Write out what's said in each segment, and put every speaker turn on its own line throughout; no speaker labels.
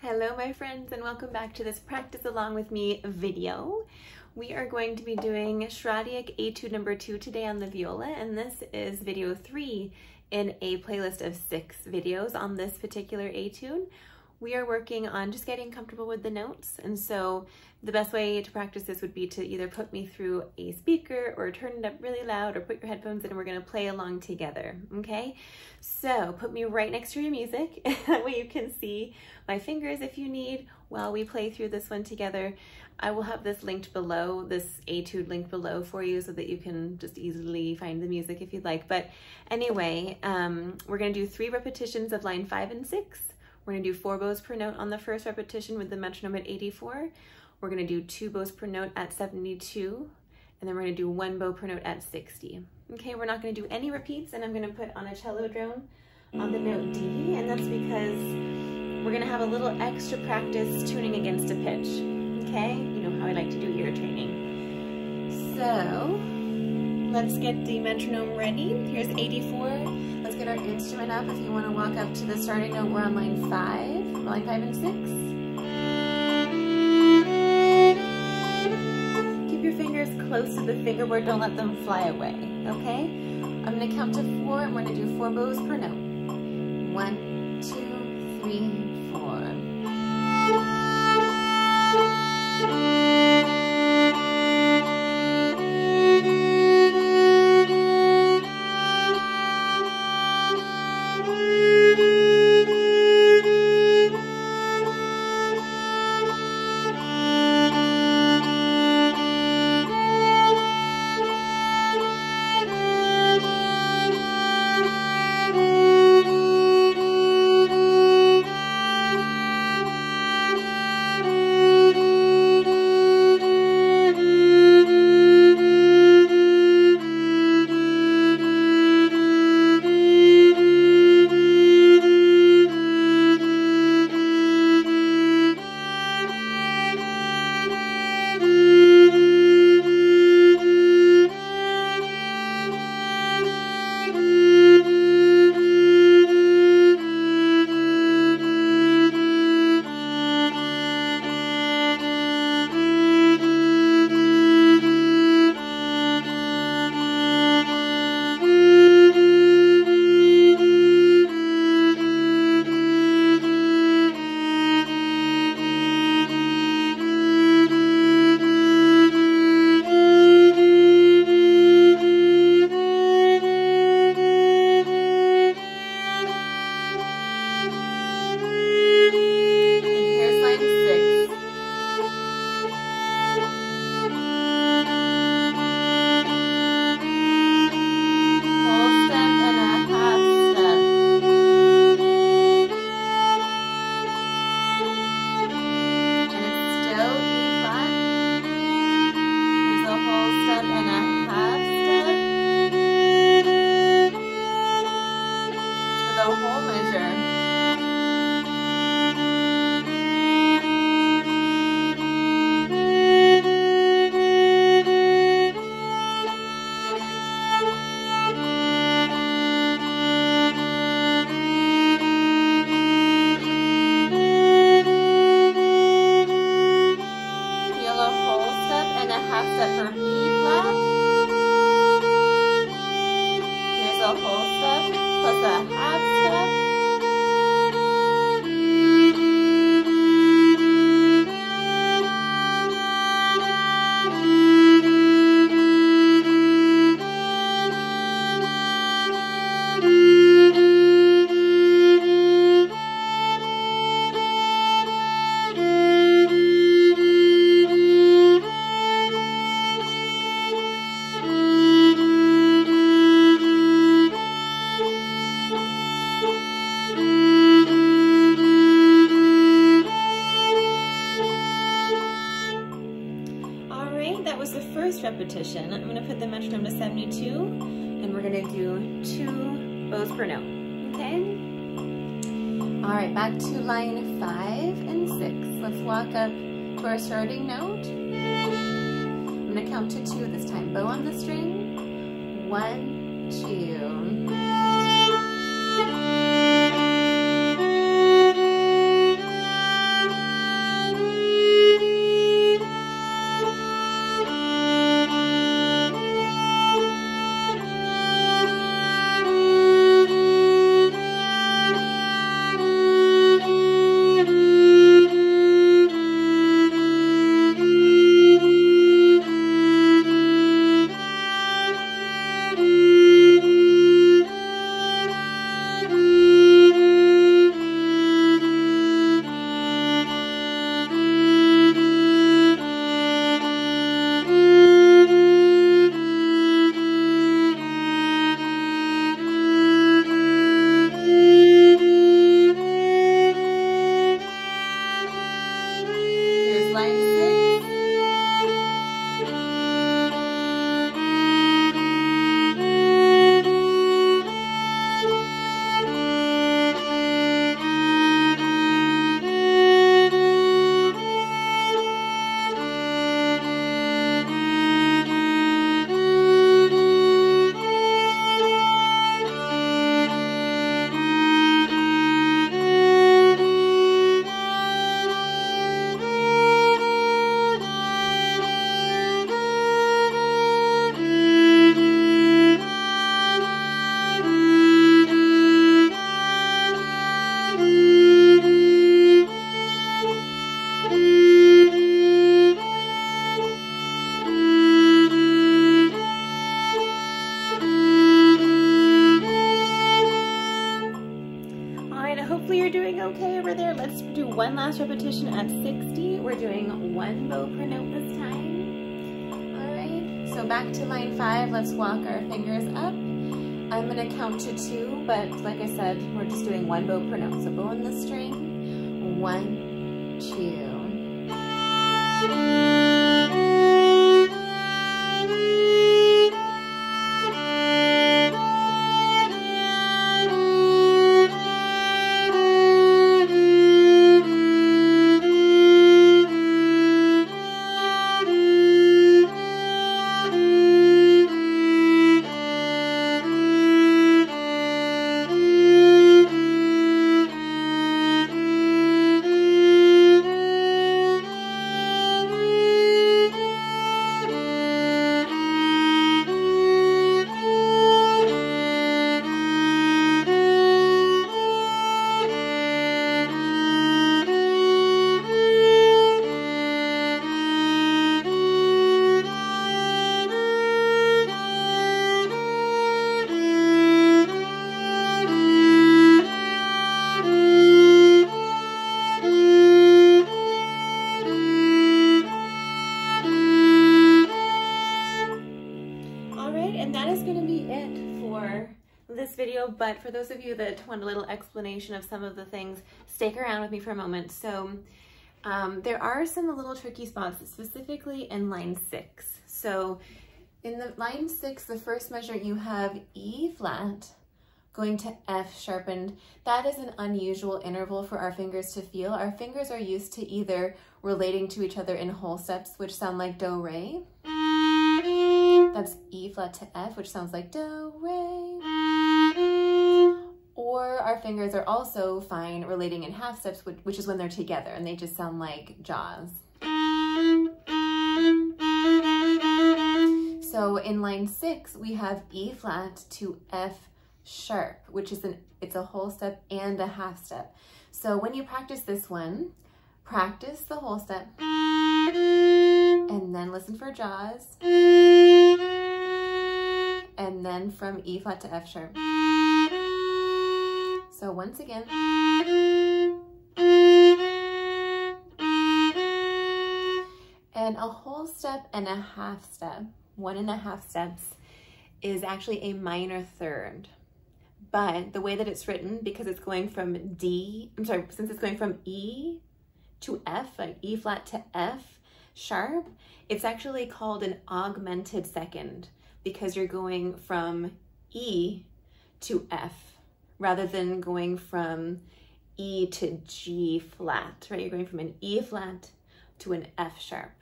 Hello my friends, and welcome back to this practice along with me video. We are going to be doing Schradieck Etude number 2 today on the viola, and this is video 3 in a playlist of 6 videos on this particular etude. We are working on just getting comfortable with the notes, and so the best way to practice this would be to either put me through a speaker or turn it up really loud or put your headphones in and we're going to play along together, okay? So put me right next to your music, that way you can see my fingers if you need while we play through this one together. I will have this linked below, this etude linked below for you so that you can just easily find the music if you'd like. But anyway, we're going to do 3 repetitions of line 5 and 6. We're going to do 4 bows per note on the first repetition with the metronome at 84. We're going to do 2 bows per note at 72, and then we're going to do 1 bow per note at 60. Okay, we're not going to do any repeats, and I'm going to put on a cello drone on the note D, and that's because we're going to have a little extra practice tuning against a pitch. Okay, you know how I like to do ear training. So let's get the metronome ready. Here's 84. Let's get our instrument up. If you want to walk up to the starting note, we're on line 5 and 6. Keep your fingers close to the fingerboard, don't let them fly away, okay? I'm going to count to 4 and we're going to do 4 bows per note. 1, 2, 3, 4. Repetition. I'm going to put the metronome to 72 and we're going to do 2 bows per note, okay? All right, back to line 5 and 6. Let's walk up to our starting note. I'm going to count to 2 this time. Bow on the string. 1, 2. doing okay over there. Let's do one last repetition at 60. We're doing one bow per note this time. All right, so back to line 5. Let's walk our fingers up. I'm gonna count to 2, but like I said, we're just doing one bow per note. So bow on the string, 1, 2. Video, but for those of you that want a little explanation of some of the things, stick around with me for a moment. So there are some little tricky spots, specifically in line 6. So in the line 6, the first measure, you have E flat going to F sharpened. That is an unusual interval for our fingers to feel. Our fingers are used to either relating to each other in whole steps, which sound like do, re. That's E flat to F, which sounds like do, re. Or our fingers are also fine relating in half steps, which is when they're together and they just sound like jaws. So in line 6, we have E flat to F sharp, which is it's a whole step and a half step. So when you practice this one, practice the whole step and then listen for jaws, and then from E flat to F sharp. So once again. And a whole step and a half step, 1.5 steps, is actually a minor third. But the way that it's written, because it's going from since it's going from E to F, like E flat to F sharp, it's actually called an augmented second, because you're going from E to F rather than going from E to G flat, right? You're going from an E flat to an F sharp.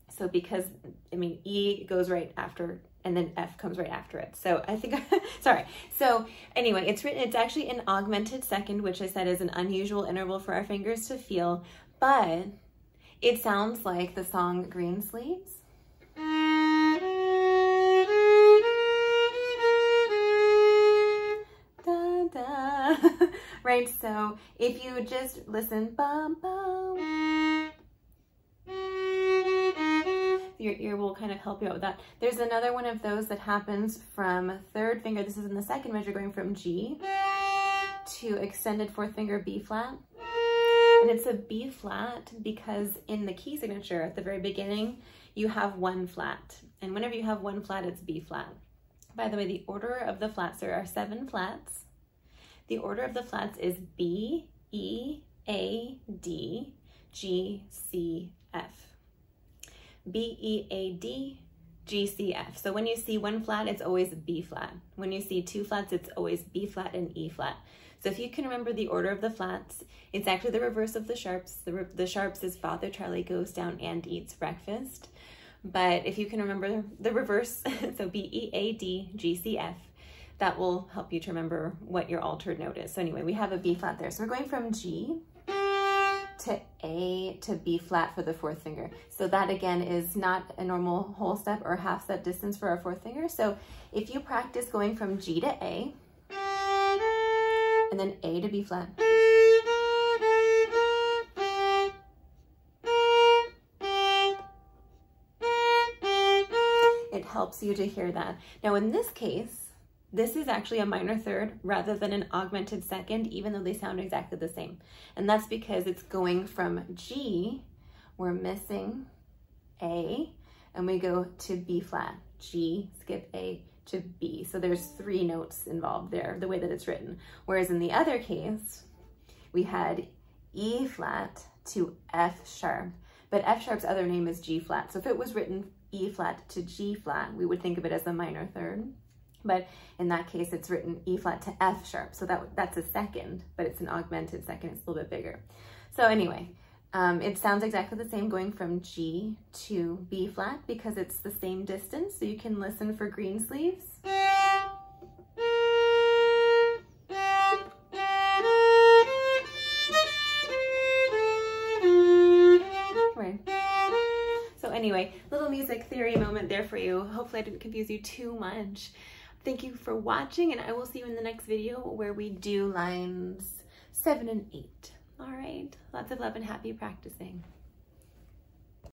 So because, I mean, E goes right after, and then F comes right after it. So I think, sorry. So anyway, it's actually an augmented second, which I said is an unusual interval for our fingers to feel, but it sounds like the song Green Sleeves. Da, da. Right, so if you just listen, bum, bum, your ear will kind of help you out with that. There's another one of those that happens from third finger. This is in the second measure, going from G to extended fourth finger B flat. And it's a B flat because in the key signature at the very beginning, you have one flat. And whenever you have one flat, it's B flat. By the way, the order of the flats, there are 7 flats. The order of the flats is B, E, A, D, G, C, F. B, E, A, D, G, C, F. So when you see one flat, it's always B flat. When you see 2 flats, it's always B flat and E flat. So if you can remember the order of the flats, it's actually the reverse of the sharps. The sharps is Father Charlie goes down and eats breakfast. But if you can remember the reverse, so B, E, A, D, G, C, F, that will help you to remember what your altered note is. So anyway, we have a B flat there. So we're going from G to A to B flat for the fourth finger. So that again is not a normal whole step or half step distance for our fourth finger. So if you practice going from G to A and then A to B flat, it helps you to hear that. Now in this case, this is actually a minor third rather than an augmented second, even though they sound exactly the same. And that's because it's going from G, we're missing A, and we go to B flat, G, skip A to B. So there's 3 notes involved there, the way that it's written. Whereas in the other case, we had E flat to F sharp, but F sharp's other name is G flat. So if it was written E flat to G flat, we would think of it as a minor third. But in that case, it's written E flat to F sharp. So that's a second, but it's an augmented second. It's a little bit bigger. So anyway, it sounds exactly the same going from G to B flat because it's the same distance. So you can listen for green sleeves. Right. So anyway, little music theory moment there for you. Hopefully I didn't confuse you too much. Thank you for watching, and I will see you in the next video where we do lines 7 and 8. All right, lots of love and happy practicing.